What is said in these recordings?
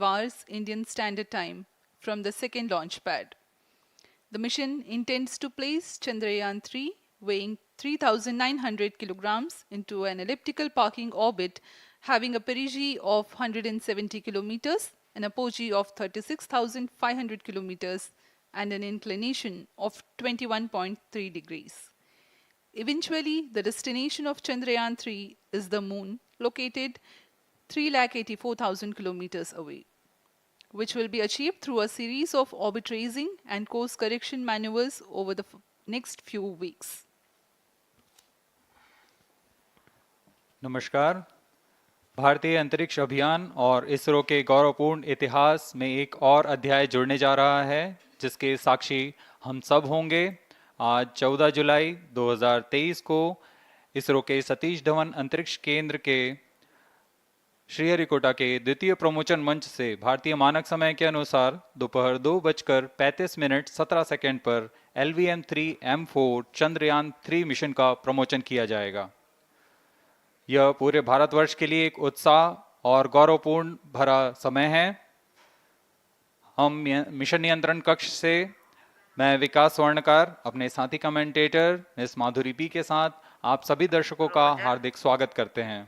hours Indian Standard Time from the second launch pad. The mission intends to place Chandrayaan-3, weighing 3,900 kilograms, into an elliptical parking orbit having a perigee of 170 kilometers, an apogee of 36,500 kilometers, and an inclination of 21.3 degrees. Eventually, the destination of Chandrayaan-3 is the moon, located 384,000 kilometers away, which will be achieved through a series of orbit raising and course correction maneuvers over the next few weeks. नमस्कार। भारतीय अंतरिक्ष अभियान और इसरो के गौरवपूर्ण इतिहास में एक और अध्याय जुड़ने जा रहा है, जिसके साक्षी हम सब होंगे। आज 14 जुलाई 2023 को इसरो के सतीश धवन अंतरिक्ष केंद्र के श्रीहरिकोटा के द्वितीय प्रमोचन मंच से भारतीय मानक समय के अनुसार दोपहर 2:35 पर LVM3-M4 चंद्रयान-3 मिशन का प्रमोचन किया जाएगा। यह पूरे भारतवर्ष के लिए एक उत्साह और गौरवपूर्ण भरा समय है। हम मिशन नियंत्रण कक्ष से मैं विकास स्वर्णकार, अपने साथी कमेंटेटर मिस माधुरी पी के साथ आप सभी दर्शकों का हार्दिक स्वागत करते हैं।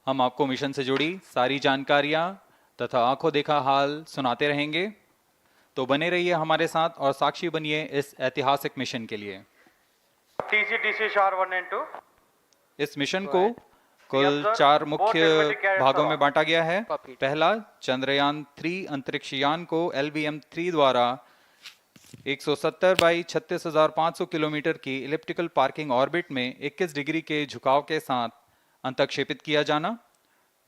हम आपको मिशन से जुड़ी सारी जानकारियां तथा आंखों देखा हाल सुनाते रहेंगे, तो बने रहिए हमारे साथ और साक्षी बनिए इस ऐतिहासिक मिशन के लिए। TC SHAR 1 and 2। इस मिशन को कुल 4 मुख्य भागों में बांटा गया है। पहला, चंद्रयान-3 अंतरिक्ष यान को LVM-3 द्वारा 170 बाई 36,500 किलोमीटर की इलिप्टिकल पार्किंग ऑर्बिट में 21 डिग्री के झुकाव के साथ अंतक्षेपित किया जाना।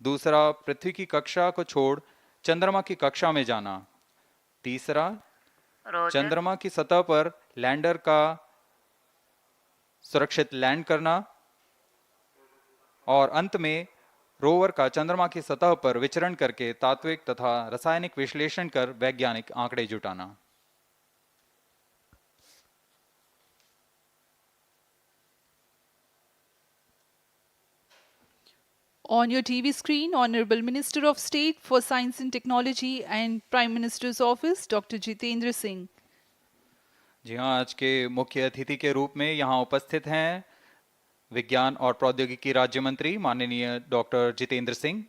दूसरा, पृथ्वी की कक्षा को छोड़ चंद्रमा की कक्षा में जाना। तीसरा, चंद्रमा की सतह पर लैंडर का सुरक्षित लैंड करना। और अंत में रोवर का चंद्रमा की सतह पर विचरण करके तात्विक तथा रासायनिक विश्लेषण कर वैज्ञानिक आंकड़े जुटाना। On your TV screen, Honorable Minister of State for Science and Technology and Prime Minister's Office, Dr. Jitendra Singh. जी हाँ, आज के मुख्य अतिथि के रूप में यहाँ उपस्थित हैं विज्ञान और प्रौद्योगिकी राज्य मंत्री माननीय doctor Jitendra Singh.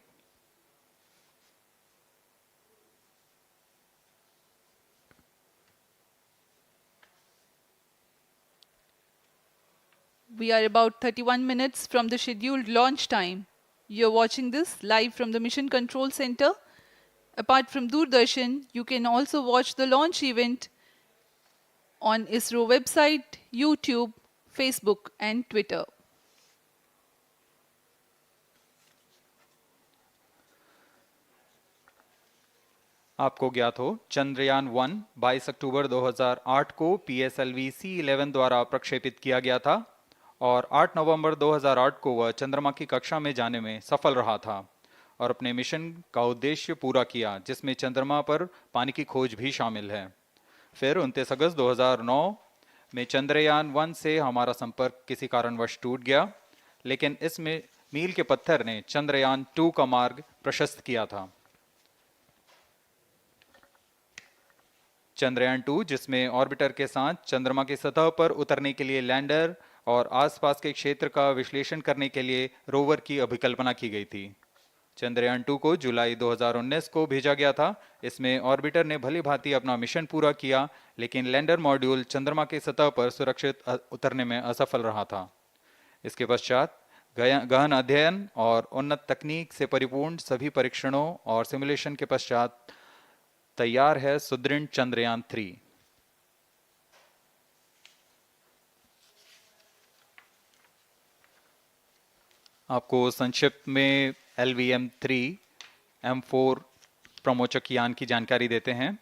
We are about 31 minutes from the scheduled launch time. You're watching this live from the Mission Control Center. Apart from Doordarshan, you can also watch the launch event on ISRO website, YouTube, Facebook and Twitter. आपको ज्ञात हो, चंद्रयान-1 22 अक्टूबर 2008 को PSLV-C11 द्वारा प्रक्षेपित किया गया था और 8 नवंबर 2008 को वह चंद्रमा की कक्षा में जाने में सफल रहा था और अपने मिशन का उद्देश्य पूरा किया, जिसमें चंद्रमा पर पानी की खोज भी शामिल है। फिर 29 अगस्त 2009 में चंद्रयान-1 से हमारा संपर्क किसी कारणवश टूट गया, लेकिन इस मील के पत्थर ने चंद्रयान-2 का मार्ग प्रशस्त किया था। चंद्रयान-2, जिसमें ऑर्बिटर के साथ चंद्रमा की सतह पर उतरने के लिए लैंडर और आसपास के क्षेत्र का विश्लेषण करने के लिए रोवर की अभिकल्पना की गई थी। चंद्रयान-2 को जुलाई 2019 को भेजा गया था। इसमें ऑर्बिटर ने भली भांति अपना मिशन पूरा किया, लेकिन लैंडर मॉड्यूल चंद्रमा की सतह पर सुरक्षित उतरने में असफल रहा था। इसके पश्चात गहन अध्ययन और उन्नत तकनीक से परिपूर्ण सभी परीक्षणों और सिमुलेशन के पश्चात तैयार है सुदृढ़ चंद्रयान-3। आपको संक्षिप्त में LVM3-M4 प्रमोचक यान की जानकारी देते हैं।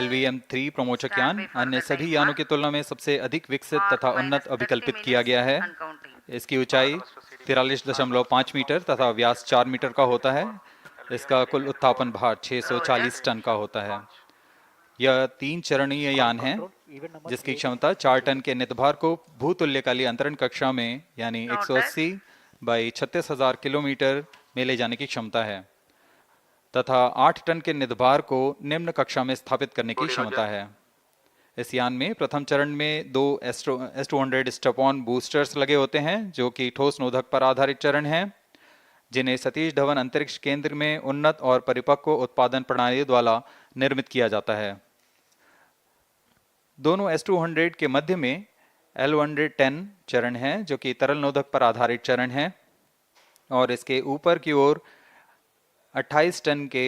LVM3 प्रमोचक यान अन्य सभी यानों की तुलना में सबसे अधिक विकसित तथा उन्नत अभिकल्पित किया गया है। इसकी ऊंचाई 43.5 मीटर तथा व्यास 4 मीटर का होता है। इसका कुल उत्थापन भार 640 टन का होता है। यह 3 चरणीय यान है, जिसकी क्षमता 4 टन के नितभार को भूतुल्यकालीन अंतरण कक्षा में यानी 180 बाई 36,000 किलोमीटर में ले जाने की क्षमता है तथा 8 टन के निधभार को निम्न कक्षा में स्थापित करने की क्षमता है। इस यान में प्रथम चरण में 2 S200 स्टेप-ऑन बूस्टर्स लगे होते हैं जो कि ठोस नोदक पर आधारित चरण हैं, जिन्हें सतीश धवन अंतरिक्ष केंद्र में उन्नत और परिपक्व उत्पादन प्रणाली द्वारा निर्मित किया जाता है। दोनों S200 के मध्य में L110 चरण है जो कि तरल नोदक पर आधारित चरण है और इसके ऊपर की ओर 28 टन के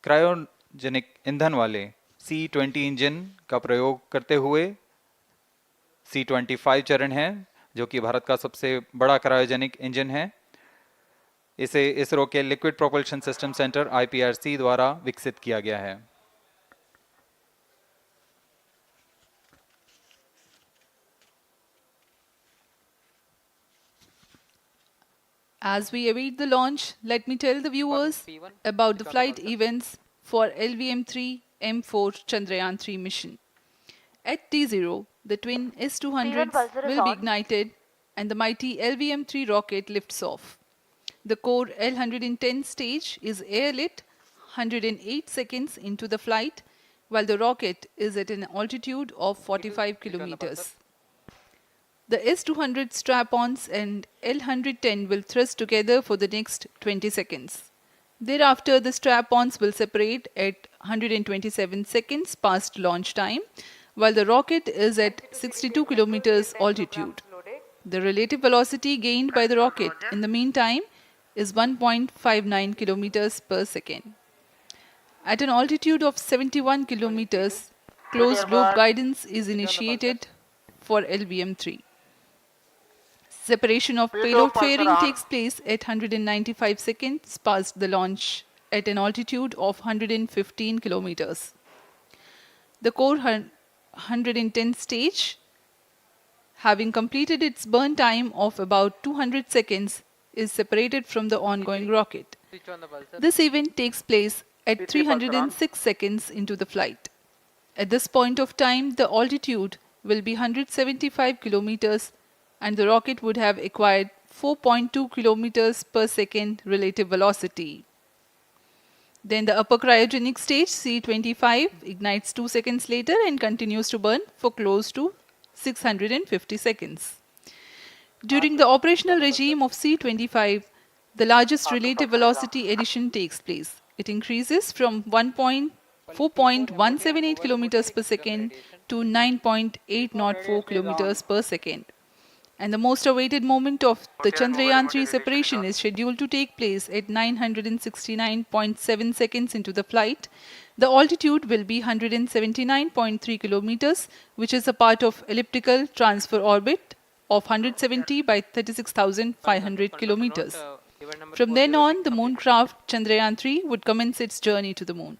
क्रायोजेनिक ईंधन वाले C20 इंजन का प्रयोग करते हुए C25 चरण है जो कि भारत का सबसे बड़ा क्रायोजेनिक इंजन है। इसे इसरो के liquid propulsion system centre IPRC द्वारा विकसित किया गया है। As we await the launch, let me tell the viewers about the flight events for LVM3-M4 Chandrayaan-3 mission. At T0, the twin S200s will be ignited and the mighty LVM-3 rocket lifts off. The core L110 stage is airlit 108 seconds into the flight, while the rocket is at an altitude of 45 kilometers. The S200 strap-ons and L110 will thrust together for the next 20 seconds. Thereafter, the strap-ons will separate at 127 seconds past launch time, while the rocket is at 62 kilometers altitude. The relative velocity gained by the rocket in the meantime is 1.59 kilometers per second. At an altitude of 71 kilometers, closed loop guidance is initiated for LVM-3. Separation of payload fairing takes place at 195 seconds past the launch at an altitude of 115 kilometers. The core 110 stage, having completed its burn time of about 200 seconds, is separated from the ongoing rocket. This event takes place at 306 seconds into the flight. At this point of time, the altitude will be 175 kilometers and the rocket would have acquired 4.2 kilometers per second relative velocity. Then the upper cryogenic stage C25 ignites 2 seconds later and continues to burn for close to 650 seconds. During the operational regime of C25, the largest relative velocity addition takes place. It increases from 4.178 kilometers per second to 9.804 kilometers per second. And the most awaited moment of the Chandrayaan-3 separation is scheduled to take place at 969.7 seconds into the flight. The altitude will be 179.3 kilometers, which is a part of elliptical transfer orbit of 170 by 36,500 kilometers. From then on, the mooncraft Chandrayaan-3 would commence its journey to the moon.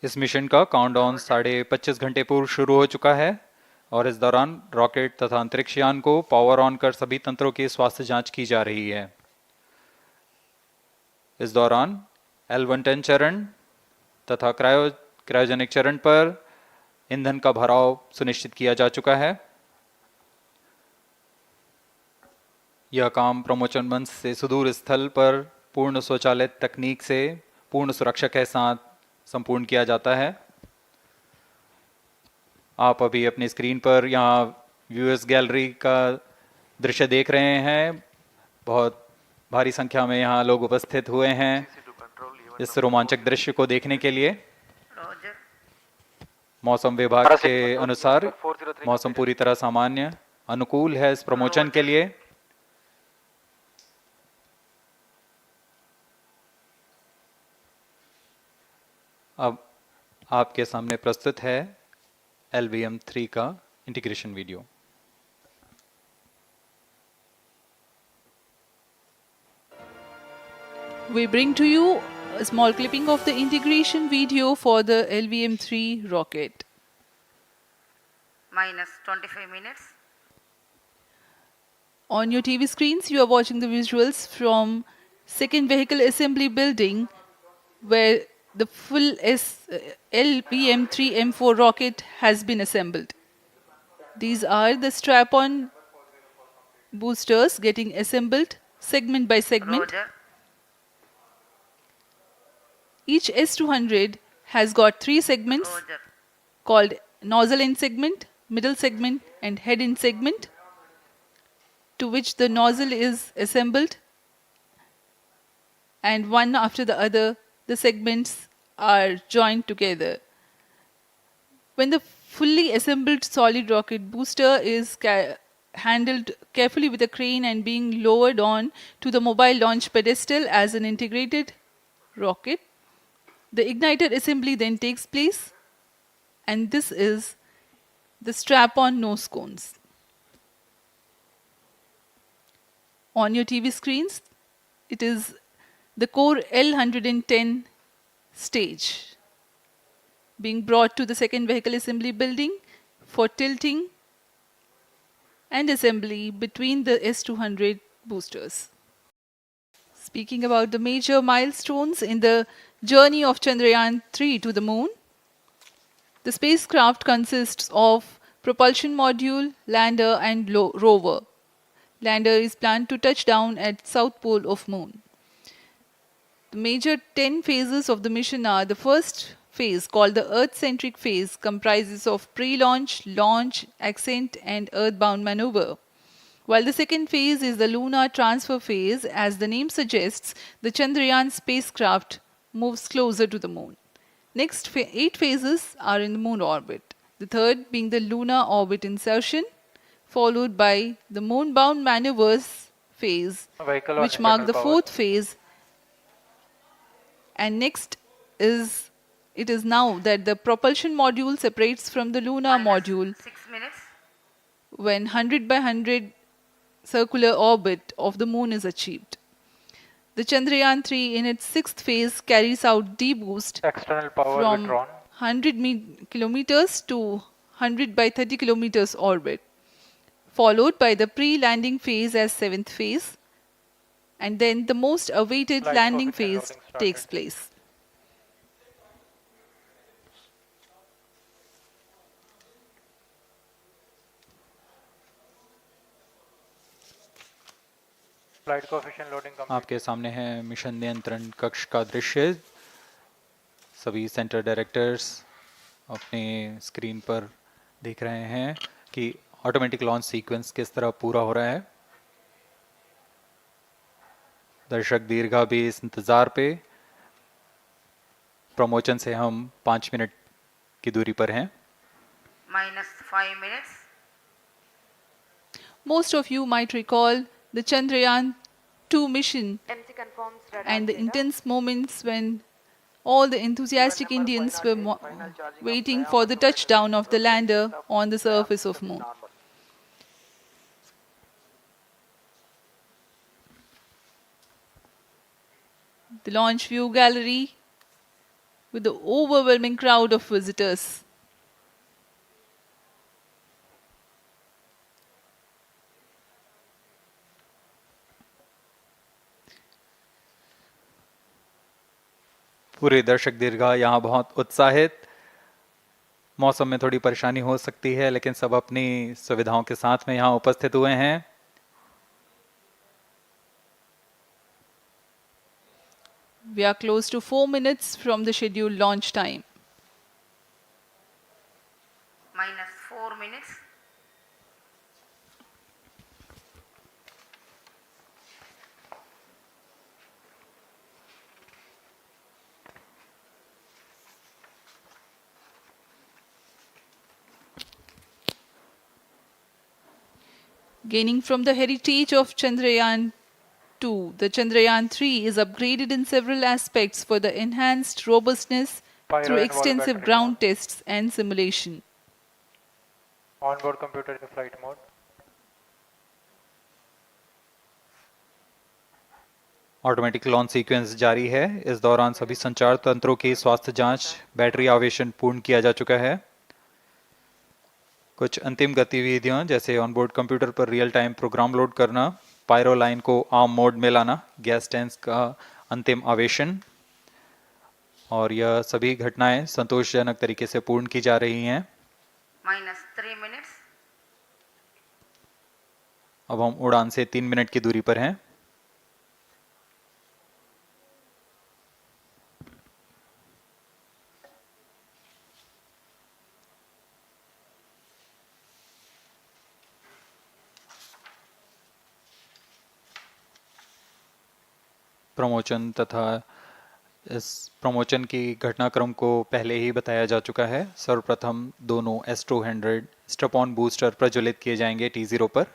इस mission का countdown 25.5 घंटे पूर्व शुरू हो चुका है और इस दौरान रॉकेट तथा अंतरिक्ष यान को पावर ऑन कर सभी तंत्रों की स्वास्थ्य जांच की जा रही है। इस दौरान L110 चरण तथा क्रायोजेनिक चरण पर ईंधन का भराव सुनिश्चित किया जा चुका है। यह काम प्रमोशन मंच से सुदूर स्थल पर पूर्ण स्वचालित तकनीक से पूर्ण सुरक्षा के साथ संपूर्ण किया जाता है। आप अभी अपनी स्क्रीन पर यहाँ व्यूअर्स गैलरी का दृश्य देख रहे हैं। बहुत भारी संख्या में यहाँ लोग उपस्थित हुए हैं इस रोमांचक दृश्य को देखने के लिए। मौसम विभाग के अनुसार मौसम पूरी तरह सामान्य अनुकूल है इस प्रमोशन के लिए। अब आपके सामने प्रस्तुत है LVM3 का integration video. We bring to you a small clipping of the integration video for the LVM3 rocket. Minus 25 minutes. On your TV screens, you are watching the visuals from second vehicle assembly building where the full LVM3-M4 rocket has been assembled. These are the strap-on boosters getting assembled segment by segment. Roger. Each S200 has got 3 segments Roger. called nozzle end segment, middle segment and head end segment, to which the nozzle is assembled, and one after the other the segments are joined together. When the fully assembled solid rocket booster is handled carefully with a crane and being lowered on to the mobile launch pedestal as an integrated rocket, the igniter assembly then takes place, and this is the strap-on nose cones. On your TV screens, it is the core L110 stage being brought to the second vehicle assembly building for tilting and assembly between the S200 boosters. Speaking about the major milestones in the journey of Chandrayaan-3 to the moon, the spacecraft consists of propulsion module, lander and rover. Lander is planned to touch down at south pole of moon. The major 10 phases of the mission are: the first phase, called the Earth-centric phase, comprises of pre-launch, launch, ascent and earthbound maneuver. While the second phase is the lunar transfer phase, as the name suggests, the Chandrayaan spacecraft moves closer to the moon. Next 8 phases are in the moon orbit, the third being the lunar orbit insertion, followed by the moon-bound maneuvers phase, Vehicle on which mark internal the power. fourth phase. And next is, it is now that the propulsion module separates from the lunar module -6 minutes. when 100 by 100 circular orbit of the moon is achieved. The Chandrayaan-3 in its 6th phase carries out D-boost External power from withdrawn. 100 kilometers to 100 by 30 kilometers orbit, followed by the pre-landing phase as 7th phase, and then the most awaited Flight landing coefficient phase loading started. takes place. Flight coefficient loading complete. आपके सामने है mission नियंत्रण कक्ष का दृश्य। सभी centre directors अपने screen पर देख रहे हैं कि ऑटोमेटिक लॉन्च सीक्वेंस किस तरह पूरा हो रहा है। दर्शक दीर्घा भी इस इंतज़ार पे। प्रमोशन से हम 5 मिनट की दूरी पर हैं। -5 minutes. Most of you might recall the Chandrayaan-2 mission MC confirms radar and the data. intense moments when all the enthusiastic Indians were waiting for the touchdown of the lander on the surface of moon. The launch view gallery with the overwhelming crowd of visitors. पूरे दर्शक दीर्घा यहाँ बहुत उत्साहित। मौसम में थोड़ी परेशानी हो सकती है, लेकिन सब अपनी सुविधाओं के साथ में यहाँ उपस्थित हुए हैं। We are close to 4 minutes from the scheduled launch time. -4 minutes. Gaining from the heritage of Chandrayaan-2, the Chandrayaan-3 is upgraded in several aspects for the enhanced robustness Pyro through and wall extensive battery ground mode. tests and simulation. Onboard computer in flight mode. Automatic launch sequence जारी है। इस दौरान सभी संचार तंत्रों की स्वास्थ्य जांच, बैटरी आवेशन पूर्ण किया जा चुका है। कुछ अंतिम गतिविधियां जैसे ऑनबोर्ड कंप्यूटर पर रियल टाइम प्रोग्राम लोड करना, पायरो लाइन को आर्म मोड में लाना, गैस टैंक का अंतिम आवेशन, और यह सभी घटनाएं संतोषजनक तरीके से पूर्ण की जा रही हैं। -3 minutes. अब हम उड़ान से 3 मिनट की दूरी पर हैं। प्रमोशन तथा इस प्रमोशन की घटनाक्रम को पहले ही बताया जा चुका है। सर्वप्रथम दोनों S200 स्ट्रैप ऑन बूस्टर प्रज्वलित किए जाएंगे T0 पर।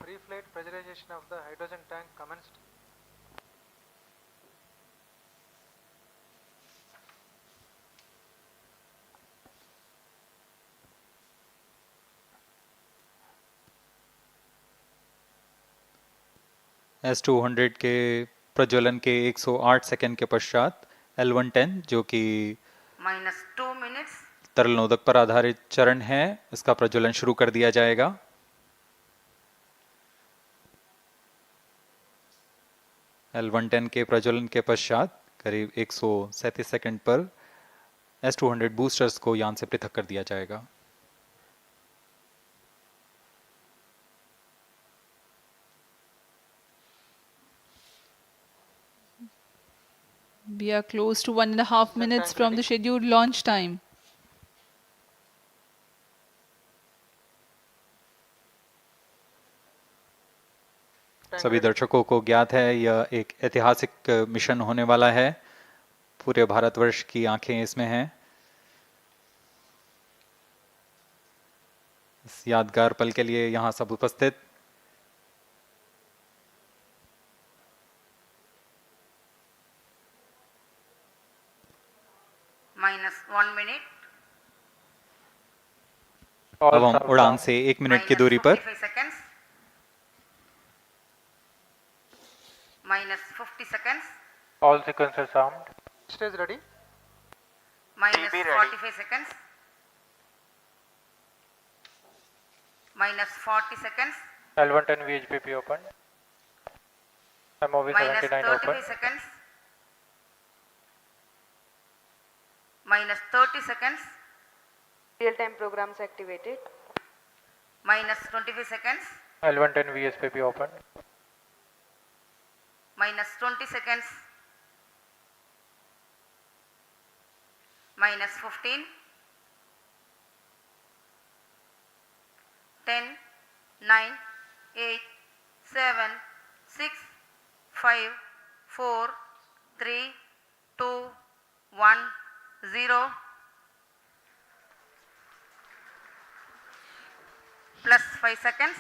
Pre-flight pressurization of the hydrogen tank commenced. S200 के प्रज्वलन के 108 सेकंड के पश्चात L110 जो कि -2 minutes, तरल नोदक पर आधारित चरण है, इसका प्रज्वलन शुरू कर दिया जाएगा। L110 के प्रज्वलन के पश्चात करीब 137 सेकंड पर S200 बूस्टर्स को यान से पृथक कर दिया जाएगा। We are close to 1.5 minutes from the scheduled launch time. सभी दर्शकों को ज्ञात है यह एक ऐतिहासिक मिशन होने वाला है। पूरे भारतवर्ष की आंखें इसमें हैं। इस यादगार पल के लिए यहाँ सब उपस्थित -1 minute, अब हम उड़ान से 1 मिनट की दूरी पर -55 seconds, -50 seconds, All sequences armed. Stage ready. -45 seconds, -40 seconds, L110 VHPP open. MOV 79 -35 open. seconds, -30 seconds, Real-time programs activated. -25 seconds, L110 VSPP open. -20 seconds, -15, 10, 9, 8, 7, 6, 5, 4, 3, 2, 1, 0. Plus 5 seconds.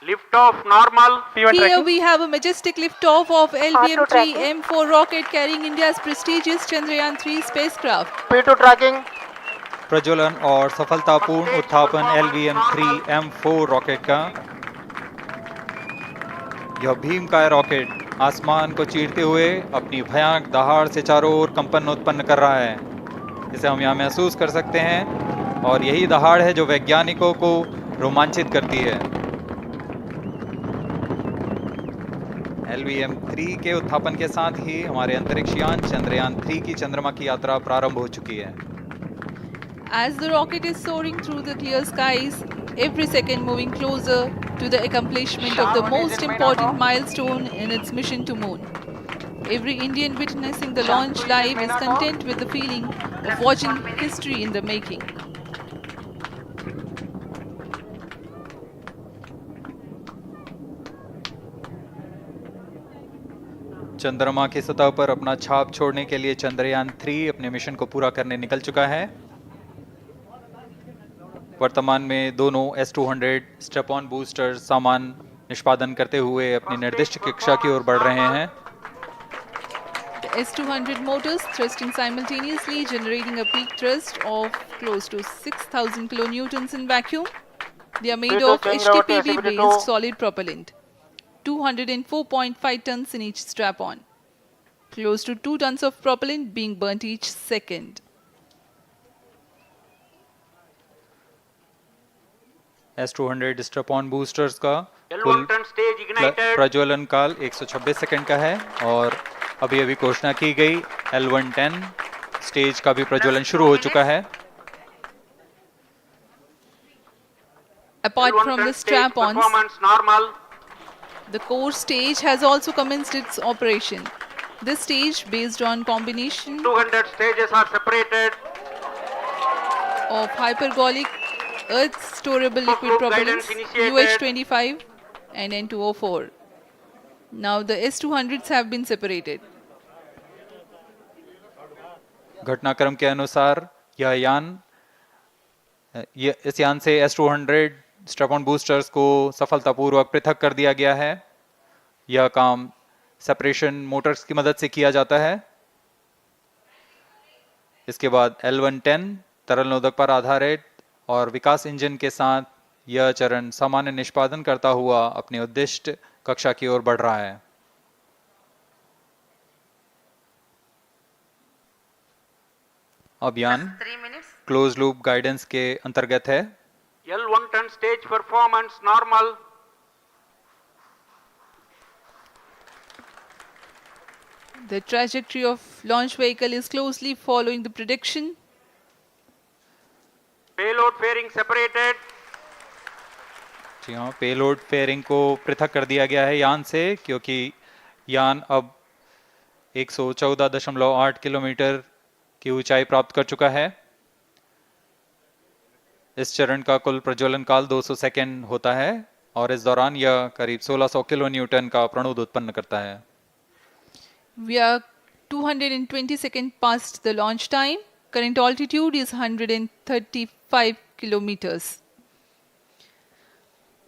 Lift off normal. P1 Here tracking. we have a majestic liftoff of tracking. LVM3-M4 rocket carrying India's prestigious Chandrayaan-3 spacecraft. P2 tracking. प्रज्वलन और सफलतापूर्ण उत्थापन LVM3-M4 rocket का। यह भीमकाय rocket आसमान को चीरते हुए अपनी भयानक दहाड़ से चारों ओर कंपन उत्पन्न कर रहा है। इसे हम यहाँ महसूस कर सकते हैं और यही दहाड़ है जो वैज्ञानिकों को रोमांचित करती है। LVM3 के उत्थापन के साथ ही हमारे अंतरिक्ष यान चंद्रयान-3 की चंद्रमा की यात्रा प्रारंभ हो चुकी है। As the rocket is soaring through the clear skies, every second moving closer to the accomplishment of the most important milestone in its mission to moon. Every Indian witnessing the launch live is content with the feeling of watching history in the making. चंद्रमा की सतह पर अपना छाप छोड़ने के लिए चंद्रयान-3 अपने मिशन को पूरा करने निकल चुका है। वर्तमान में दोनों S200 स्ट्रैप ऑन बूस्टर सामान निष्पादन करते हुए अपनी निर्दिष्ट कक्षा की ओर बढ़ रहे हैं। The S200 motors thrusting simultaneously, generating a peak thrust of close to 6,000 kilonewtons in vacuum. They are made of HTPB-based solid propellant, 204.5 tons in each strap-on, close to 2 tons of propellant being burnt each second. S200 strap on boosters का कुल L110 stage ignited. प्रज्वलन काल 126 second का है और अभी अभी घोषणा की गई L110 स्टेज का भी प्रज्वलन शुरू हो चुका है। Apart from the L110 stage strap-ons, performance normal. the core stage has also commenced its operation. This stage, based on combination 200 stages are separated. of hypergolic earth storable liquid Group propellants guidance initiated. UH-25 and N2O4. Now the S200s have been separated. घटनाक्रम के अनुसार इस यान से S200 strap-on boosters को सफलतापूर्वक पृथक कर दिया गया है। यह काम सेपरेशन मोटर्स की मदद से किया जाता है। इसके बाद L110 तरल नोदक पर आधारित और विकास इंजन के साथ यह चरण सामान्य निष्पादन करता हुआ अपनी उद्दिष्ट कक्षा की ओर बढ़ रहा है। अभियान 3 minutes. क्लोज लूप गाइडेंस के अंतर्गत है। L110 stage performance normal. The trajectory of launch vehicle is closely following the prediction. Payload fairing separated. जी हाँ, पेलोड फेयरिंग को पृथक कर दिया गया है यान से, क्योंकि यान अब 114.8 किलोमीटर की ऊंचाई प्राप्त कर चुका है। इस चरण का कुल प्रज्वलन काल 200 सेकेंड होता है और इस दौरान यह करीब 1600 किलो न्यूटन का प्रणुद उत्पन्न करता है। We are 220 seconds past the launch time. Current altitude is 135 kilometers.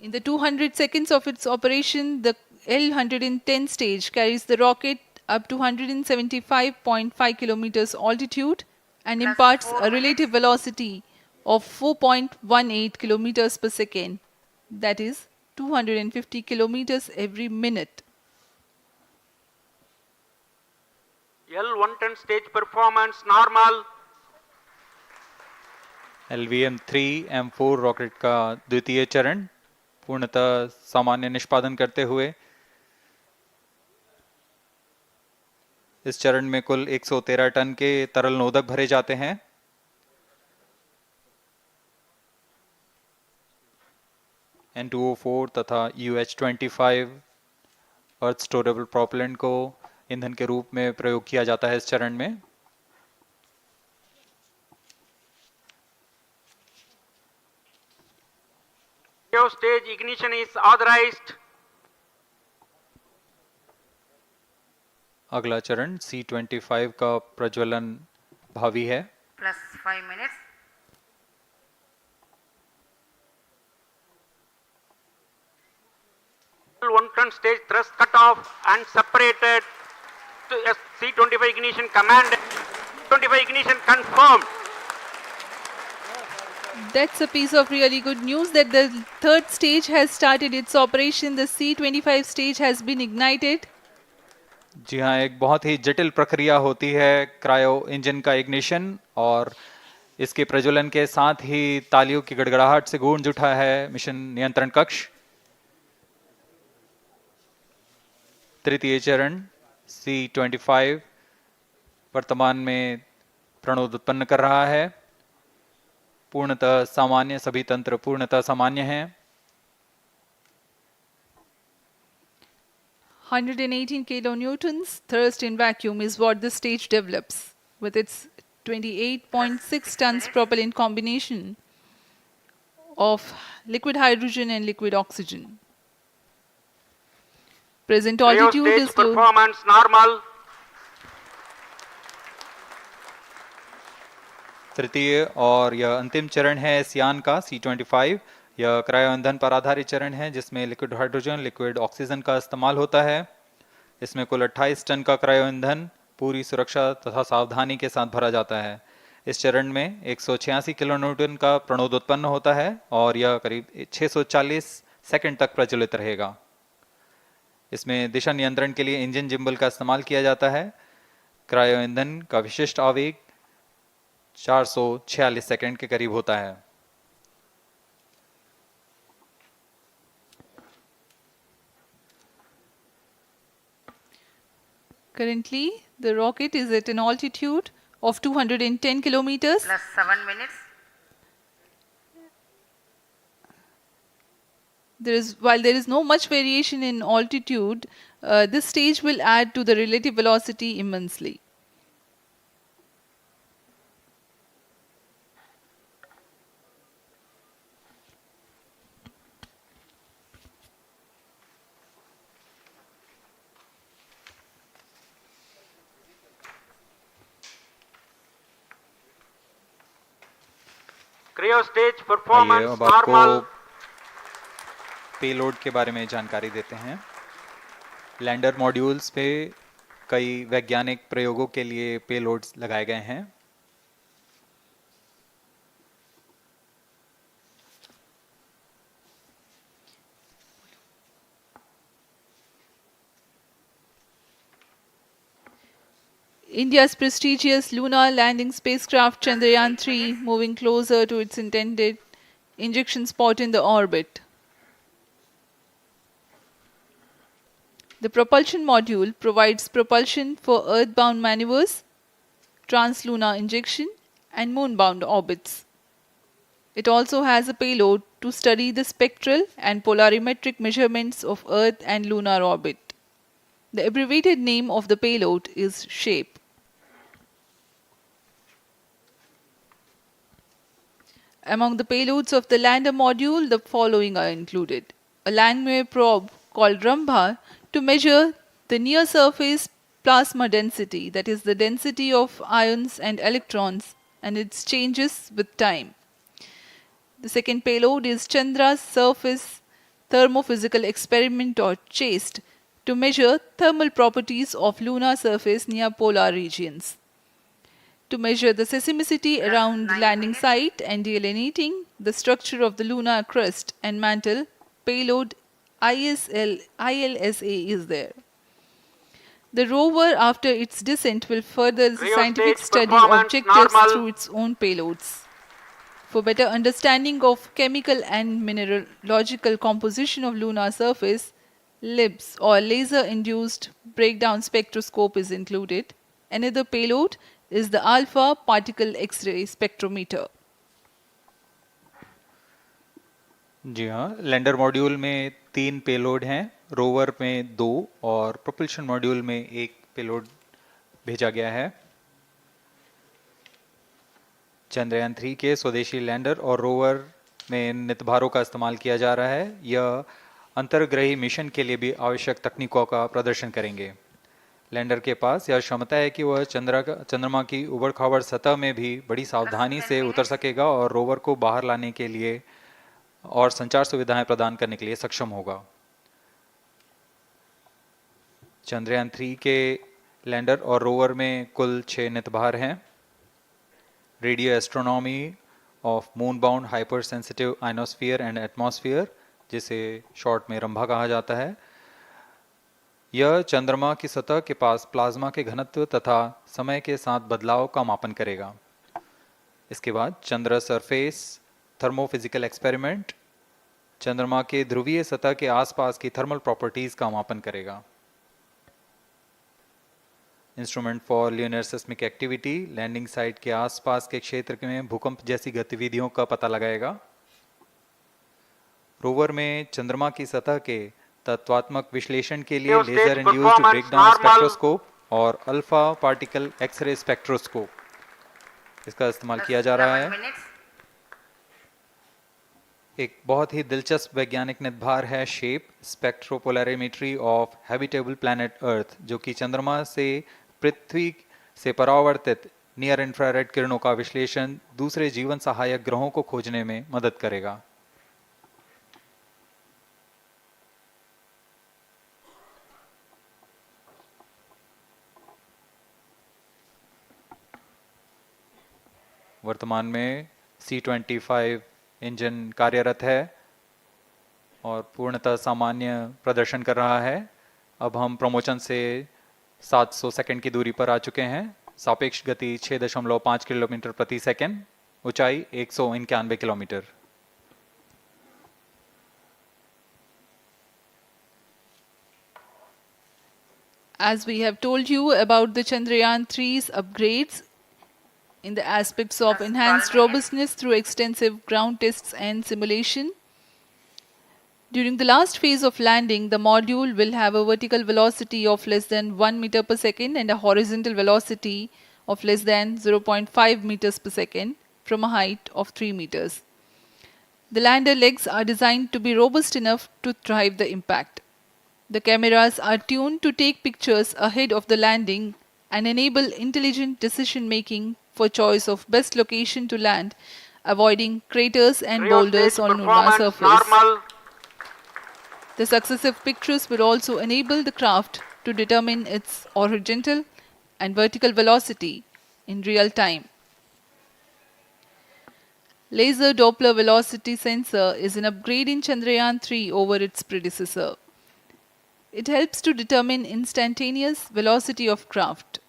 In the 200 seconds of its operation, the L110 stage carries the rocket up to 175.5 kilometers altitude and Plus imparts 4 a relative velocity of 4.18 kilometers per second. That is 250 kilometers every minute. L110 stage performance normal. LVM3-M4 rocket का द्वितीय चरण पूर्णतः सामान्य निष्पादन करते हुए इस चरण में कुल 113 टन के तरल नोदक भरे जाते हैं। N2O4 तथा UH-25 अर्थ स्टोरेबल प्रोपेलेंट को ईंधन के रूप में प्रयोग किया जाता है इस चरण में। Stage ignition is authorized. अगला चरण C25 का प्रज्वलन भावी है। Plus 5 minutes. L110 stage thrust cut off and separated. To C25 ignition command. 25 ignition confirmed. That's a piece of really good news that the third stage has started its operation. The C25 stage has been ignited. जी हाँ, एक बहुत ही जटिल प्रक्रिया होती है cryo engine का ignition, और इसके प्रज्वलन के साथ ही तालियों की गड़गड़ाहट से गूंज उठा है मिशन नियंत्रण कक्ष। तृतीय चरण C25 वर्तमान में प्रणोद उत्पन्न कर रहा है। पूर्णतः सामान्य, सभी तंत्र पूर्णतः सामान्य हैं। 118 kilonewtons thrust in vacuum is what this stage develops with its 28.6 tons propellant combination of liquid hydrogen and liquid oxygen. Present altitude Stage is close. performance normal. तृतीय और यह अंतिम चरण है इस यान का C25। यह क्रायो ईंधन पर आधारित चरण है जिसमें लिक्विड हाइड्रोजन, लिक्विड ऑक्सीजन का इस्तेमाल होता है। इसमें कुल 28 टन का क्रायो ईंधन पूरी सुरक्षा तथा सावधानी के साथ भरा जाता है। इस चरण में 186 किलो न्यूटन का प्रणोद उत्पन्न होता है और यह करीब 640 सेकंड तक प्रज्वलित रहेगा। इसमें दिशा नियंत्रण के लिए इंजन जिम्बल का इस्तेमाल किया जाता है। क्रायो ईंधन का विशिष्ट आवेग 446 सेकंड के करीब होता है। Currently, the rocket is at an altitude of 210 kilometers. Plus 7 minutes. While there is no much variation in altitude, this stage will add to the relative velocity immensely. Cryostage आइए performance अब आपको normal. Payload के बारे में जानकारी देते हैं। Lander modules पे कई वैज्ञानिक प्रयोगों के लिए पेलोड्स लगाए गए हैं। India's prestigious lunar landing spacecraft Chandrayaan-3 moving closer to its intended injection spot in the orbit. The propulsion module provides propulsion for earthbound maneuvers, translunar injection, and moonbound orbits. It also has a payload to study the spectral and polarimetric measurements of Earth and lunar orbit. The abbreviated name of the payload is SHAPE. Among the payloads of the lander module, the following are included. A landwehr probe called Rambha to measure the near-surface plasma density, that is the density of ions and electrons, and its changes with time. The second payload is Chandra's Surface Thermophysical Experiment or CHAST to measure thermal properties of lunar surface near polar regions. To measure the seismicity around the 9 landing minutes. site and delineating the structure of the lunar crust and mantle, payload ILSA is there. The rover, after its descent, will further the Cryostage scientific study performance objectives normal. through its own payloads. For better understanding of chemical and mineralogical composition of lunar surface, LIBS or laser-induced breakdown spectroscope is included. Another payload is the alpha particle X-ray spectrometer. जी हाँ, lander module में 3 payload हैं, rover में 2 और propulsion module में 1 payload भेजा गया है। चंद्रयान 3 के स्वदेशी लैंडर और रोवर में नितभारों का इस्तेमाल किया जा रहा है। यह अंतर्ग्रही मिशन के लिए भी आवश्यक तकनीकों का प्रदर्शन करेंगे। लैंडर के पास यह क्षमता है कि वह चंद्रमा की उबड़-खाबड़ सतह में भी बड़ी सावधानी से उतर सकेगा और रोवर को बाहर लाने के लिए और संचार सुविधाएं प्रदान करने के लिए सक्षम होगा। चंद्रयान 3 के लैंडर और रोवर में कुल 6 नितभार हैं। Radio astronomy of moon bound hyper sensitive ionosphere and atmosphere, जिसे शॉर्ट में रंभा कहा जाता है, यह चंद्रमा की सतह के पास प्लाज्मा के घनत्व तथा समय के साथ बदलाव का मापन करेगा। इसके बाद चंद्र सरफेस थर्मोफिजिकल एक्सपेरिमेंट चंद्रमा के ध्रुवीय सतह के आसपास की थर्मल प्रॉपर्टीज का मापन करेगा। Instrument for lunar seismic activity landing site के आसपास के क्षेत्र में भूकंप जैसी गतिविधियों का पता लगाएगा। रोवर में चंद्रमा की सतह के तत्वात्मक विश्लेषण के लिए लेजर इंड्यूस्ड ब्रेकडाउन स्पेक्ट्रोस्कोप और अल्फा पार्टिकल एक्सरे स्पेक्ट्रोस्कोप इसका इस्तेमाल किया जा रहा है। 11 minutes. एक बहुत ही दिलचस्प वैज्ञानिक निर्धार है shape स्पेक्ट्रोपोलैरिमेट्री of habitable planet earth, जो कि चंद्रमा से पृथ्वी से परावर्तित नियर इंफ्रारेड किरणों का विश्लेषण दूसरे जीवन सहायक ग्रहों को खोजने में मदद करेगा। वर्तमान में C-25 इंजन कार्यरत है और पूर्णतः सामान्य प्रदर्शन कर रहा है। अब हम प्रमोशन से 700 सेकंड की दूरी पर आ चुके हैं। सापेक्ष गति 6.5 किलोमीटर प्रति सेकंड, ऊंचाई 191 kilometre. As we have told you about the Chandrayaan-3's upgrades in the aspects of enhanced robustness through extensive ground tests and simulation. During the last phase of landing, the module will have a vertical velocity of less than 1 meter per second and a horizontal velocity of less than 0.5 meters per second from a height of 3 meters. The lander legs are designed to be robust enough to drive the impact. The cameras are tuned to take pictures ahead of the landing and enable intelligent decision making for choice of best location to land avoiding craters and Cryo boulders stage on lunar performance surface. normal. The successive pictures will also enable the craft to determine its horizontal and vertical velocity in real time. Laser Doppler velocity sensor is an upgrade in Chandrayaan-3 over its predecessor. It helps to determine instantaneous velocity of craft.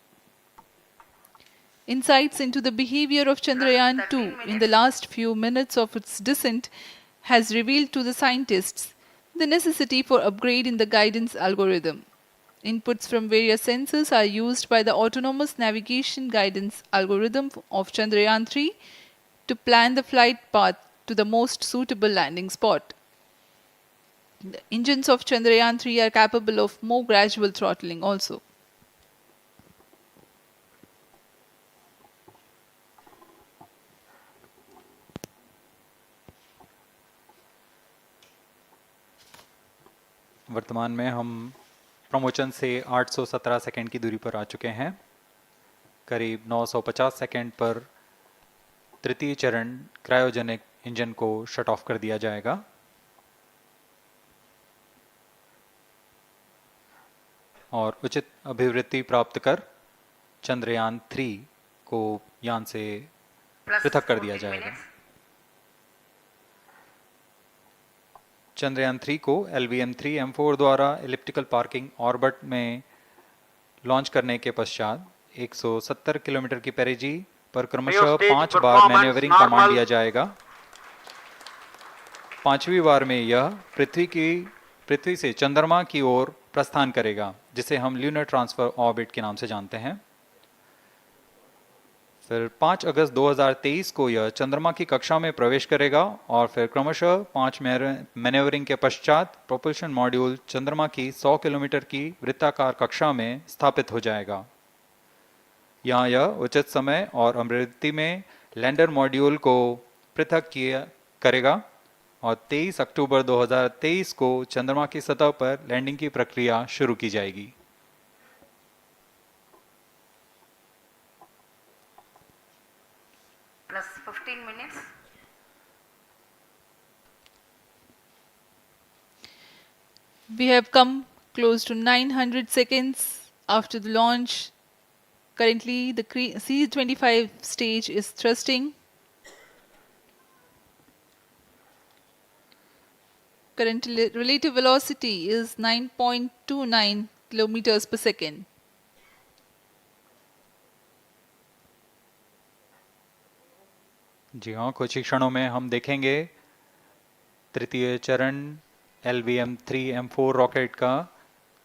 Insights into the behavior of Chandrayaan-2 in the last few minutes of its descent has revealed to the scientists the necessity for upgrade in the guidance algorithm. Inputs from various sensors are used by the autonomous navigation guidance algorithm of Chandrayaan-3 to plan the flight path to the most suitable landing spot. The engines of Chandrayaan-3 are capable of more gradual throttling also. वर्तमान में हम promotion से 817 second की दूरी पर आ चुके हैं। करीब 950 सेकंड पर तृतीय चरण क्रायोजेनिक इंजन को शट ऑफ कर दिया जाएगा और उचित अभिवृद्धि प्राप्त कर चंद्रयान 3 को यान से पृथक कर दिया जाएगा। चंद्रयान 3 को LVM3-M4 द्वारा एलिप्टिकल पार्किंग ऑर्बिट में लॉन्च करने के पश्चात 170 किलोमीटर की पेरिजी पर क्रमशः 5 बार मैन्यूवरिंग कमांड दिया जाएगा। 5वीं बार में यह पृथ्वी से चंद्रमा की ओर प्रस्थान करेगा, जिसे हम ल्यूनर ट्रांसफर ऑर्बिट के नाम से जानते हैं। फिर 5 अगस्त 2023 को यह चंद्रमा की कक्षा में प्रवेश करेगा और फिर क्रमशः 5 मैन्यूवरिंग के पश्चात प्रोपल्शन मॉड्यूल चंद्रमा की 100 किलोमीटर की वृत्ताकार कक्षा में स्थापित हो जाएगा। यहाँ यह उचित समय और अभिवृद्धि में लैंडर मॉड्यूल को पृथक करेगा और 23 अक्टूबर 2023 को चंद्रमा की सतह पर लैंडिंग की प्रक्रिया शुरू की जाएगी। Plus 15 minutes. We have come close to 900 seconds after the launch. Currently, the C-25 stage is thrusting. Current relative velocity is 9.29 kilometers per second. जी हाँ, कुछ ही क्षणों में हम देखेंगे तृतीय चरण LVM3-M4 रॉकेट का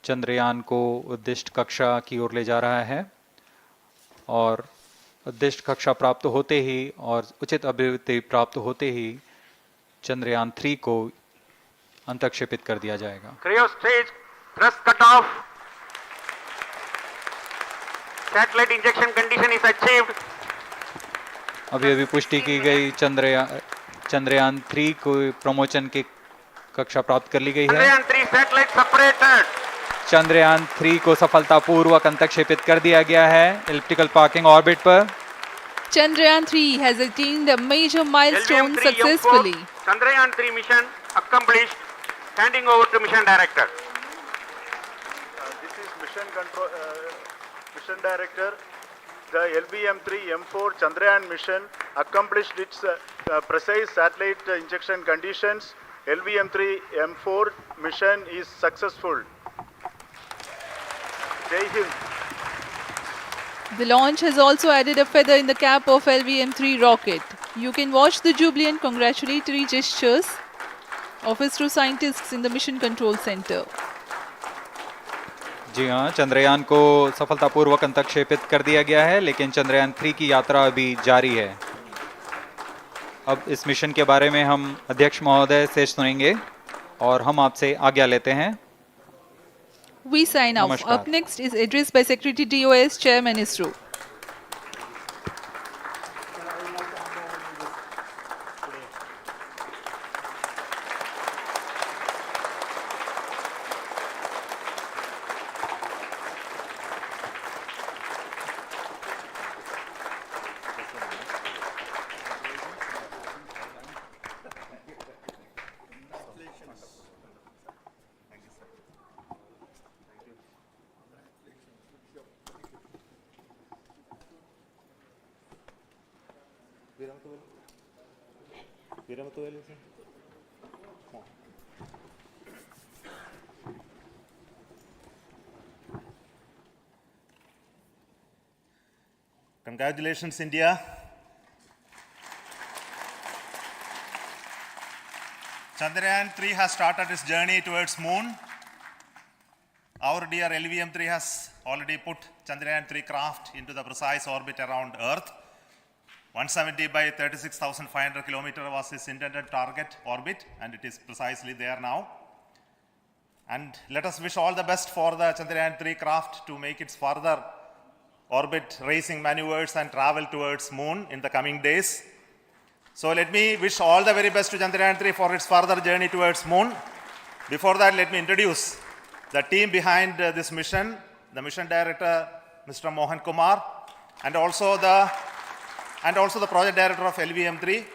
चंद्रयान को उद्दिष्ट कक्षा की ओर ले जा रहा है और उद्दिष्ट कक्षा प्राप्त होते ही और उचित अभिवृद्धि प्राप्त होते ही चंद्रयान 3 को अंतक्षेपित कर दिया जाएगा। Cryo stage thrust cut off. Satellite injection condition is achieved. अभी पुष्टि की गई चंद्रयान 3 को प्रमोशन की कक्षा प्राप्त कर ली गई है। Chandrayaan 3 satellite separated. चंद्रयान 3 को सफलतापूर्वक अंतक्षेपित कर दिया गया है एलिप्टिकल पार्किंग ऑर्बिट पर। Chandrayaan 3 has attained a major milestone LVM3-M4 successfully. Chandrayaan 3 mission accomplished. Handing over to mission director. This is mission director. The LVM3-M4 Chandrayaan mission accomplished its precise satellite injection conditions. LVM3-M4 mission is successful. Jai Hind. The launch has also added a feather in the cap of LVM3 rocket. You can watch the jubilant congratulatory gestures of ISRO scientists in the Mission Control Center. जी हाँ, चंद्रयान को सफलतापूर्वक अंतक्षेपित कर दिया गया है, लेकिन चंद्रयान 3 की यात्रा अभी जारी है। अब इस मिशन के बारे में हम अध्यक्ष महोदय से सुनेंगे और हम आपसे आज्ञा लेते हैं। We sign off. नमस्कार। Up next is address by Secretary DOS, Chairman ISRO. Congratulations, India. Chandrayaan-3 has started its journey towards moon. Our dear LVM-3 has already put Chandrayaan-3 craft into the precise orbit around Earth. 170 by 36,500 kilometers was its intended target orbit, and it is precisely there now. And let us wish all the best for the Chandrayaan-3 craft to make its further orbit racing maneuvers and travel towards moon in the coming days. So let me wish all the very best to Chandrayaan-3 for its further journey towards moon. Before that, let me introduce the team behind this mission, the mission director, Mr. Mohan Kumar, and also the project director of LVM3.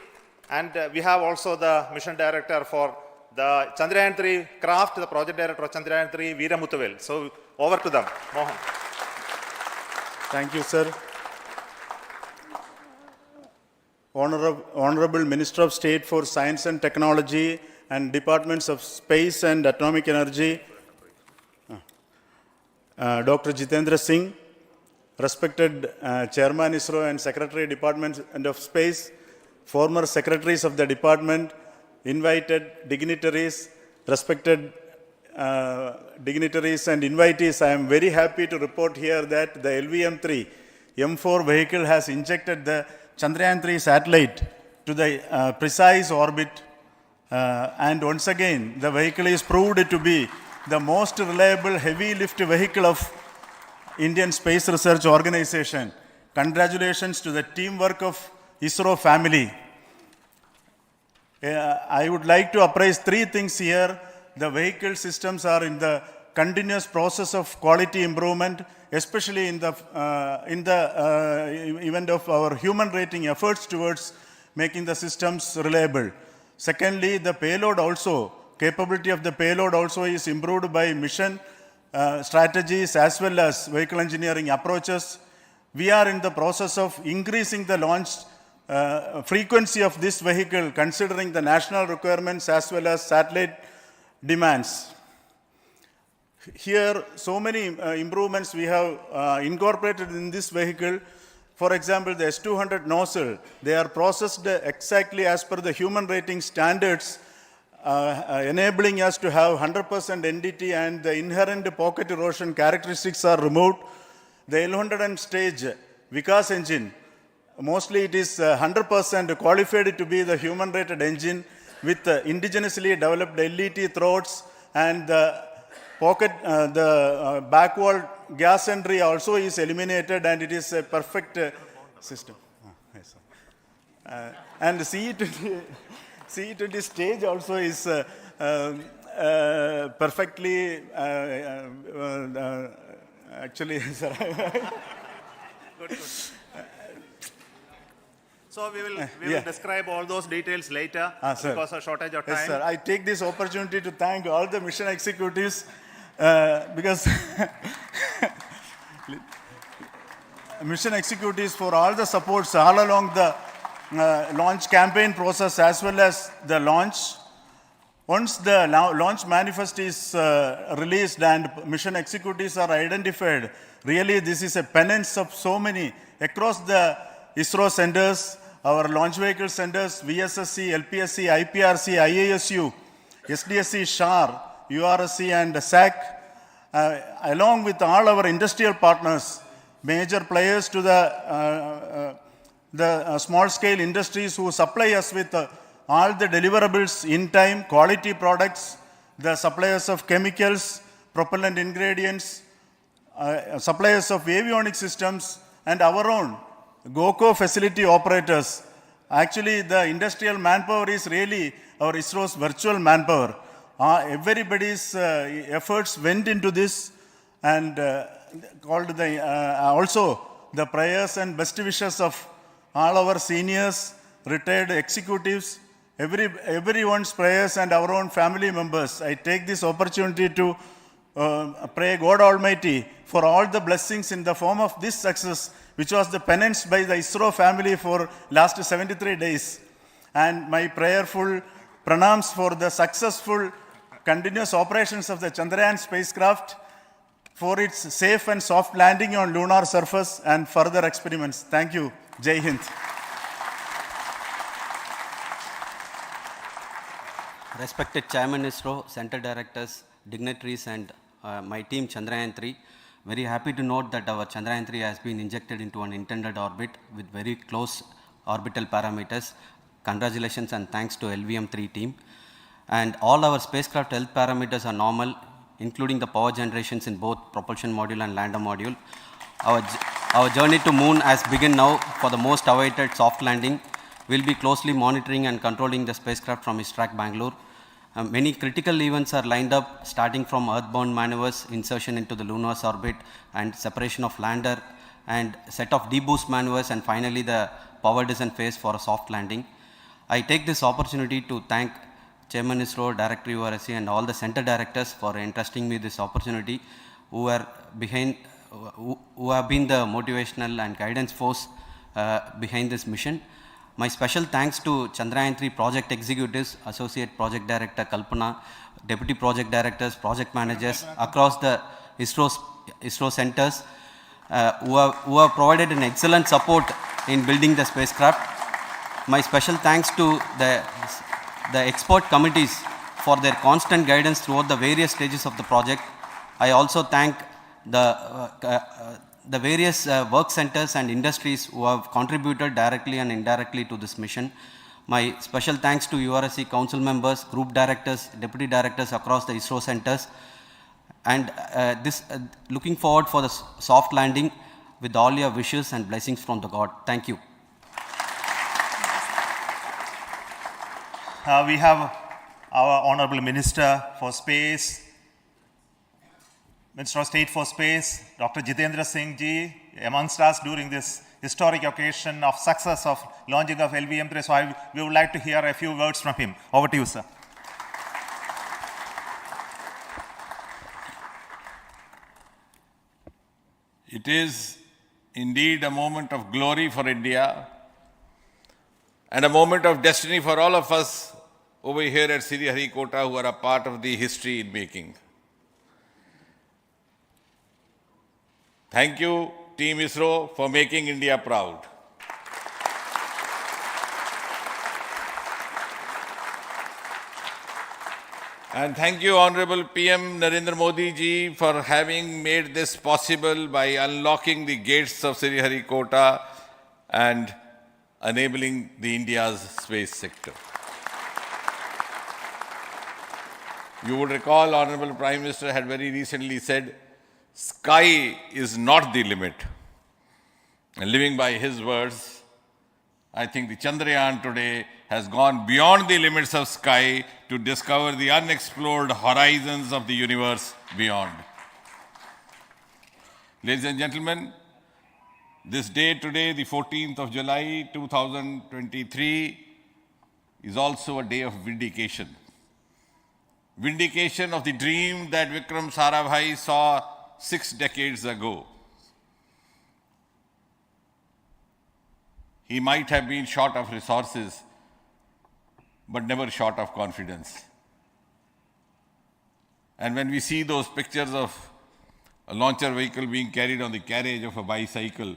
And we have also the mission director for the Chandrayaan-3 craft, the project director of Chandrayaan-3, Veera Muthuvel. So over to them, Mohan. Thank you, sir. Honorable Minister of State for Science and Technology and Departments of Space and Atomic Energy, Dr. Jitendra Singh, respected Chairman ISRO and Secretary Department of Space, former secretaries of the department, invited dignitaries, respected dignitaries and invitees, I am very happy to report here that the LVM3-M4 vehicle has injected the Chandrayaan-3 satellite to the precise orbit, and once again the vehicle is proved to be the most reliable heavy lift vehicle of Indian Space Research Organization. Congratulations to the teamwork of ISRO family. I would like to appraise three things here. The vehicle systems are in the continuous process of quality improvement, especially in the event of our human rating efforts towards making the systems reliable. Secondly, the payload also, capability of the payload also is improved by mission strategies as well as vehicle engineering approaches. We are in the process of increasing the launch frequency of this vehicle considering the national requirements as well as satellite demands. Here, so many improvements we have incorporated in this vehicle. For example, the S200 nozzle, they are processed exactly as per the human rating standards, enabling us to have 100% NDT, and the inherent pocket erosion characteristics are removed. The L100 stage Vikas engine, mostly it is 100% qualified to be the human rated engine with indigenously developed LET throats, and the pocket, back wall gas entry also is eliminated, and it is a perfect system. Yes, and the CE20 stage also is perfectly, actually, sir. Good. So we will describe all those details later because of shortage of time. Yes, sir. I take this opportunity to thank all the mission executives because mission executives for all the supports all along the launch campaign process as well as the launch. Once the launch manifest is released and mission executives are identified, really this is a penance of so many across the ISRO centers, our launch vehicle centers, VSSC, LPSC, IPRC, IASU, SDSC, SHAR, URSC and SAC, along with all our industrial partners, major players to the small-scale industries who supply us with all the deliverables in time, quality products, the suppliers of chemicals, propellant ingredients, suppliers of avionics systems, and our own GOCO facility operators. Actually, the industrial manpower is really our ISRO's virtual manpower. Everybody's efforts went into this, and also the prayers and best wishes of all our seniors, retired executives, everyone's prayers and our own family members. I take this opportunity to pray God Almighty for all the blessings in the form of this success, which was the penance by the ISRO family for last 73 days. And my prayerful pranams for the successful continuous operations of the Chandrayaan spacecraft, for its safe and soft landing on lunar surface and further experiments. Thank you. Jai Hind. Respected Chairman ISRO, Center Directors, dignitaries and my team Chandrayaan-3, very happy to note that our Chandrayaan-3 has been injected into an intended orbit with very close orbital parameters. Congratulations and thanks to LVM3 team. And all our spacecraft health parameters are normal, including the power generations in both propulsion module and lander module. Our journey to moon has begun now for the most awaited soft landing. We'll be closely monitoring and controlling the spacecraft from ISRAC Bangalore. Many critical events are lined up, starting from earthbound maneuvers, insertion into the lunar orbit, and separation of lander, and set of deboost maneuvers, and finally the power descent phase for a soft landing. I take this opportunity to thank Chairman ISRO, Director URSC, and all the center directors for entrusting me this opportunity, who have been the motivational and guidance force behind this mission. My special thanks to Chandrayaan-3 project executives, Associate Project Director Kalpana, Deputy Project Directors, Project Managers across the ISRO centers who have provided an excellent support in building the spacecraft. My special thanks to the expert committees for their constant guidance throughout the various stages of the project. I also thank the various work centers and industries who have contributed directly and indirectly to this mission. My special thanks to URSC council members, group directors, deputy directors across the ISRO centers, and looking forward for the soft landing with all your wishes and blessings from the God. Thank you. We have our Honorable Minister for Space, Minister of State for Space, Dr. Jitendra Singh ji, amongst us during this historic occasion of success of launching of LVM3. So we would like to hear a few words from him. Over to you, sir. It is indeed a moment of glory for India and a moment of destiny for all of us over here at Sriharikota who are a part of the history in making. Thank you, Team ISRO, for making India proud. And thank you, Honorable PM Narendra Modi ji, for having made this possible by unlocking the gates of Sriharikota and enabling the India's space sector. You would recall, Honorable Prime Minister had very recently said, sky is not the limit. And living by his words, I think the Chandrayaan today has gone beyond the limits of sky to discover the unexplored horizons of the universe beyond. Ladies and gentlemen, this day today, the 14th of July 2023, is also a day of vindication. Vindication of the dream that Vikram Sarabhai saw 6 decades ago. He might have been short of resources, but never short of confidence. And when we see those pictures of a launcher vehicle being carried on the carriage of a bicycle,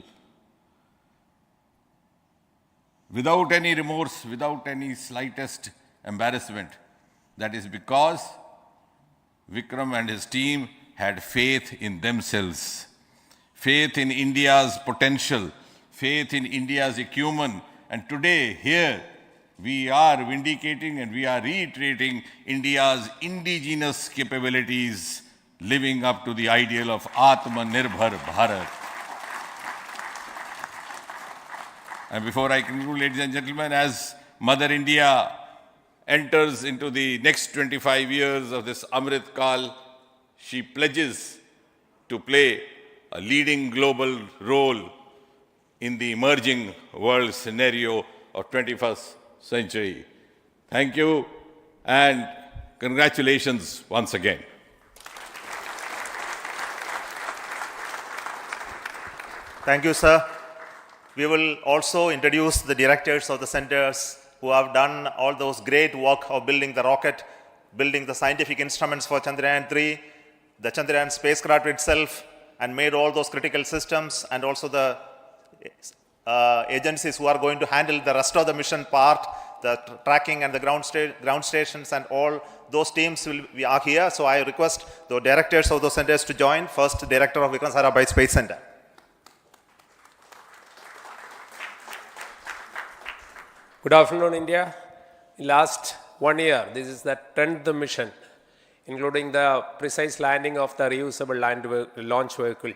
without any remorse, without any slightest embarrassment, that is because Vikram and his team had faith in themselves, faith in India's potential, faith in India's acumen. And today, here, we are vindicating and we are reiterating India's indigenous capabilities, living up to the ideal of Atmanirbhar Bharat. And before I conclude, ladies and gentlemen, as Mother India enters into the next 25 years of this Amrit Kal, she pledges to play a leading global role in the emerging world scenario of 21st century. Thank you and congratulations once again. Thank you, sir. We will also introduce the directors of the centers who have done all those great work of building the rocket, building the scientific instruments for Chandrayaan-3, the Chandrayaan spacecraft itself, and made all those critical systems, and also the agencies who are going to handle the rest of the mission part, the tracking and the ground stations, and all those teams are here. So I request the directors of those centers to join. First, Director of Vikram Sarabhai Space Center. Good afternoon, India. In last 1 year, this is the 10th mission, including the precise landing of the reusable launch vehicle.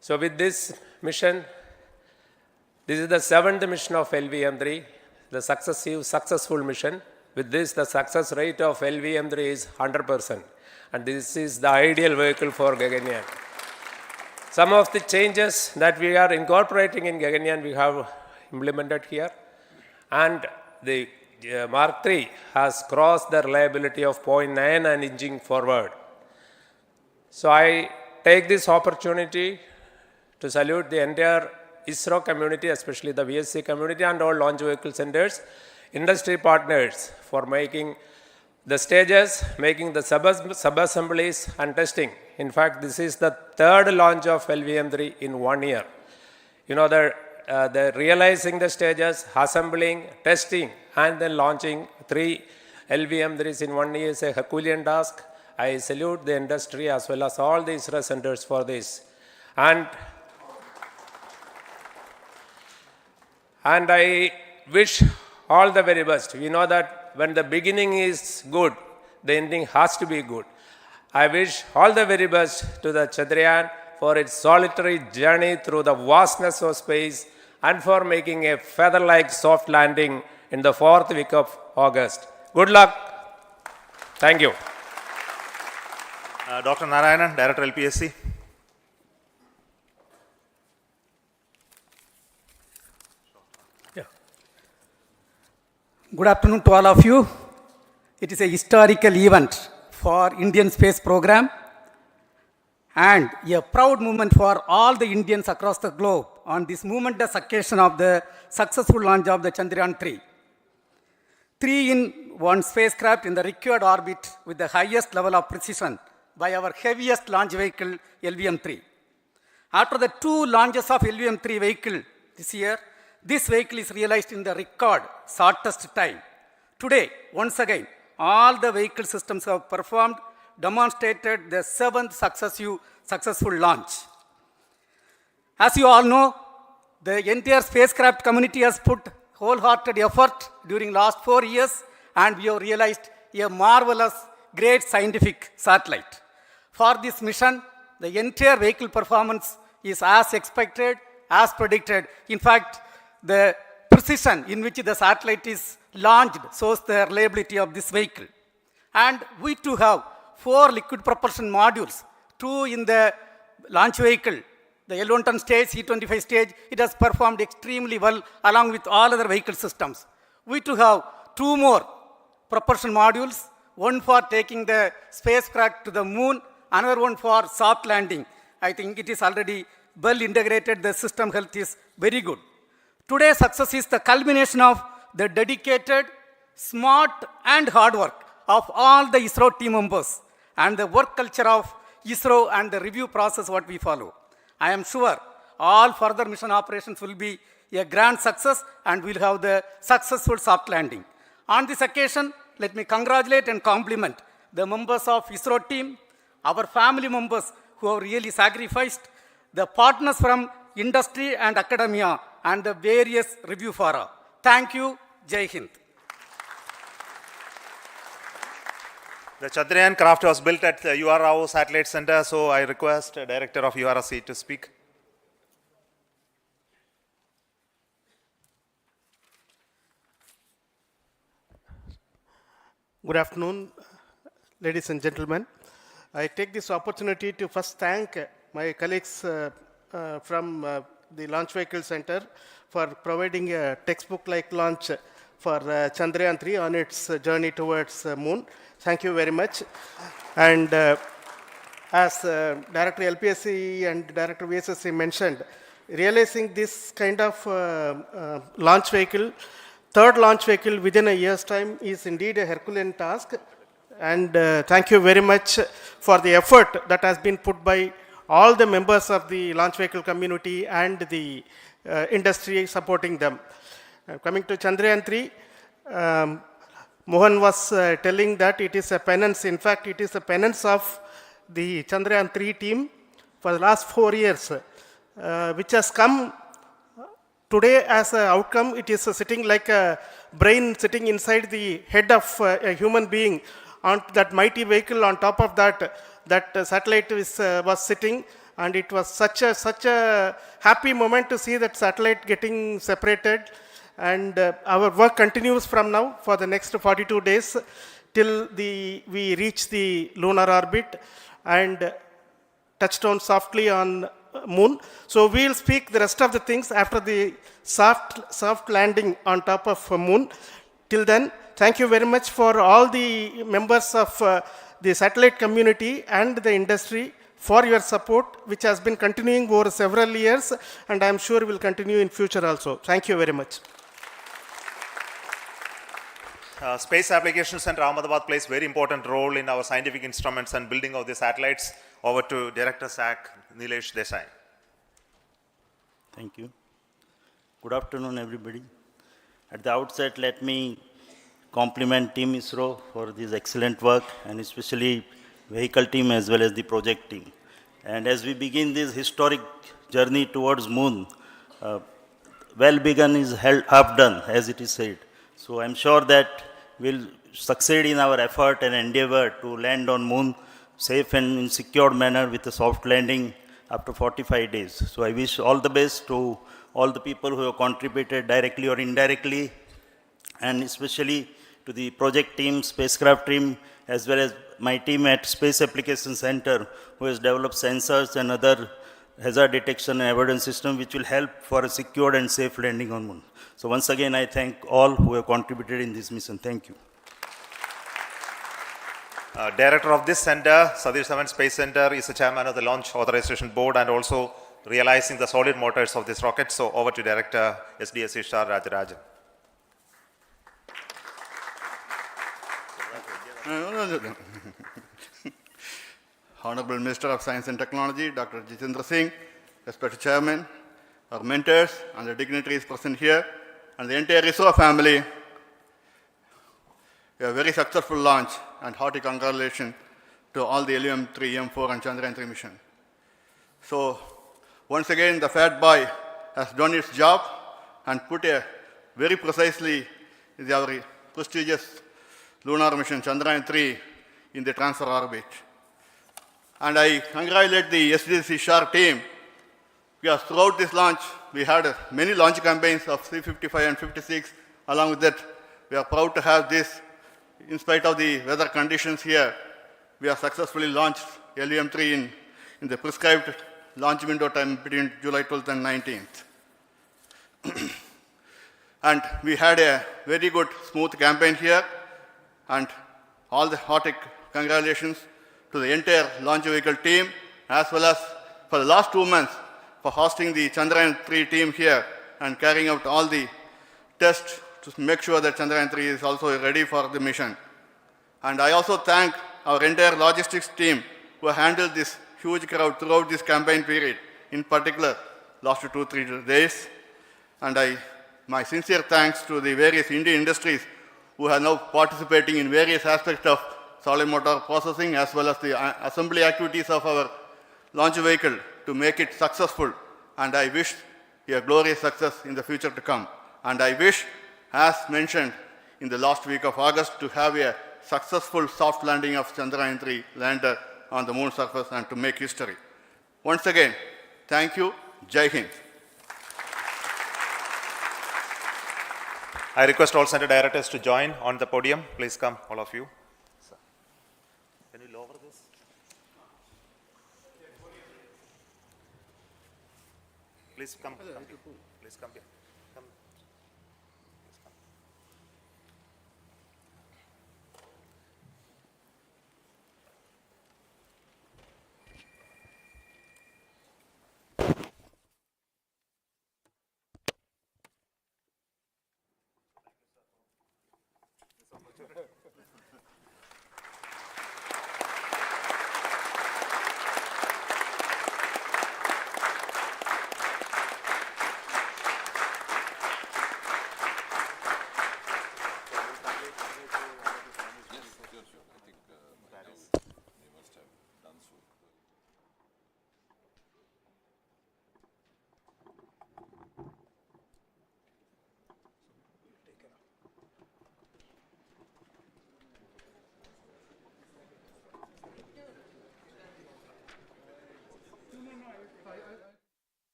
So with this mission, this is the 7th mission of LVM3, the successful mission. With this, the success rate of LVM3 is 100%. And this is the ideal vehicle for Gaganyaan. Some of the changes that we are incorporating in Gaganyaan, we have implemented here. And the Mark III has crossed the reliability of 0.9 and inching forward. So I take this opportunity to salute the entire ISRO community, especially the VSC community and all launch vehicle centers, industry partners for making the stages, making the sub-assemblies and testing. In fact, this is the 3rd launch of LVM3 in 1 year. You know, the realizing the stages, assembling, testing, and then launching 3 LVM3s in 1 year is a Herculean task. I salute the industry as well as all the ISRO centers for this. And I wish all the very best. We know that when the beginning is good, the ending has to be good. I wish all the very best to the Chandrayaan for its solitary journey through the vastness of space and for making a feather-like soft landing in the 4th week of August. Good luck. Thank you. Dr. Narayanan, Director LPSC. Good afternoon to all of you. It is a historical event for Indian space program and a proud moment for all the Indians across the globe on this momentous occasion of the successful launch of the Chandrayaan-3. 3-in-1 spacecraft in the required orbit with the highest level of precision by our heaviest launch vehicle, LVM3. After the 2 launches of LVM3 vehicle this year, this vehicle is realized in the record shortest time. Today, once again, all the vehicle systems have performed, demonstrated the 7th successful launch. As you all know, the entire spacecraft community has put wholehearted effort during last 4 years, and we have realized a marvelous, great scientific satellite. For this mission, the entire vehicle performance is as expected, as predicted. In fact, the precision in which the satellite is launched shows the reliability of this vehicle. And we too have 4 liquid propulsion modules, 2 in the launch vehicle. The L110 stage, C25 stage, it has performed extremely well along with all other vehicle systems. We too have 2 more propulsion modules, one for taking the spacecraft to the moon, another one for soft landing. I think it is already well integrated, the system health is very good. Today's success is the culmination of the dedicated, smart and hard work of all the ISRO team members and the work culture of ISRO and the review process what we follow. I am sure all further mission operations will be a grand success and we'll have the successful soft landing. On this occasion, let me congratulate and compliment the members of ISRO team, our family members who have really sacrificed, the partners from industry and academia, and the various review fora. Thank you. Jai Hind. The Chandrayaan craft was built at the UR Satellite Center, so I request the Director of URC to speak. Good afternoon, ladies and gentlemen. I take this opportunity to first thank my colleagues from the Launch Vehicle Center for providing a textbook-like launch for Chandrayaan-3 on its journey towards moon. Thank you very much. And as Director LPSC and Director VSSC mentioned, realizing this kind of launch vehicle, third launch vehicle within a year's time is indeed a Herculean task. And thank you very much for the effort that has been put by all the members of the launch vehicle community and the industry supporting them. Coming to Chandrayaan-3, Mohan was telling that it is a penance. In fact, it is a penance of the Chandrayaan-3 team for the last 4 years, which has come today as an outcome. It is sitting like a brain sitting inside the head of a human being on that mighty vehicle. On top of that, that satellite was sitting, and it was such a happy moment to see that satellite getting separated. And our work continues from now for the next 42 days till we reach the lunar orbit and touchdown softly on moon. So we will speak the rest of the things after the soft landing on top of moon. Till then, thank you very much for all the members of the satellite community and the industry for your support, which has been continuing over several years, and I am sure will continue in future also. Thank you very much. Space Applications Center Ahmedabad plays very important role in our scientific instruments and building of the satellites. Over to Director SAC, Nilesh Desai. Thank you. Good afternoon, everybody. At the outset, let me compliment Team ISRO for this excellent work, and especially vehicle team as well as the project team. And as we begin this historic journey towards moon, well begun is half done, as it is said. So I'm sure that we'll succeed in our effort and endeavor to land on moon safe and in secured manner with a soft landing after 45 days. So I wish all the best to all the people who have contributed directly or indirectly, and especially to the project team, spacecraft team, as well as my team at Space Applications Center, who has developed sensors and other hazard detection and avoidance system which will help for a secured and safe landing on moon. So once again, I thank all who have contributed in this mission. Thank you. Director of this center, Satish Space Center, is the chairman of the Launch Authorization Board and also realizing the solid motors of this rocket. So over to Director SDSC SHAR Rajarajan. Honorable Minister of Science and Technology, Dr. Jitendra Singh, respected Chairman, our mentors and the dignitaries present here, and the entire ISRO family, a very successful launch, and hearty congratulations to all the LVM3-M4 and Chandrayaan-3 mission. So, once again, the fat boy has done its job and put a very precisely our prestigious lunar mission Chandrayaan-3 in the transfer orbit. And I congratulate the SDSC SHAR team, because throughout this launch, we had many launch campaigns of C-55 and 56. Along with that, we are proud to have this. In spite of the weather conditions here, we have successfully launched LVM3 in the prescribed launch window time between July 12th and 19th. And we had a very good, smooth campaign here, and all the hearty congratulations to the entire launch vehicle team, as well as for the last 2 months for hosting the Chandrayaan-3 team here and carrying out all the tests to make sure that Chandrayaan-3 is also ready for the mission. And I also thank our entire logistics team who handled this huge crowd throughout this campaign period, in particular last 2-3 days. And my sincere thanks to the various Indian industries who are now participating in various aspects of solid motor processing as well as the assembly activities of our launch vehicle to make it successful. And I wish a glorious success in the future to come. And I wish, as mentioned in the last week of August, to have a successful soft landing of Chandrayaan-3 lander on the moon surface and to make history. Once again, thank you. Jai Hind. I request all center directors to join on the podium. Please come, all of you. Can you lower this? Please come. Please come here.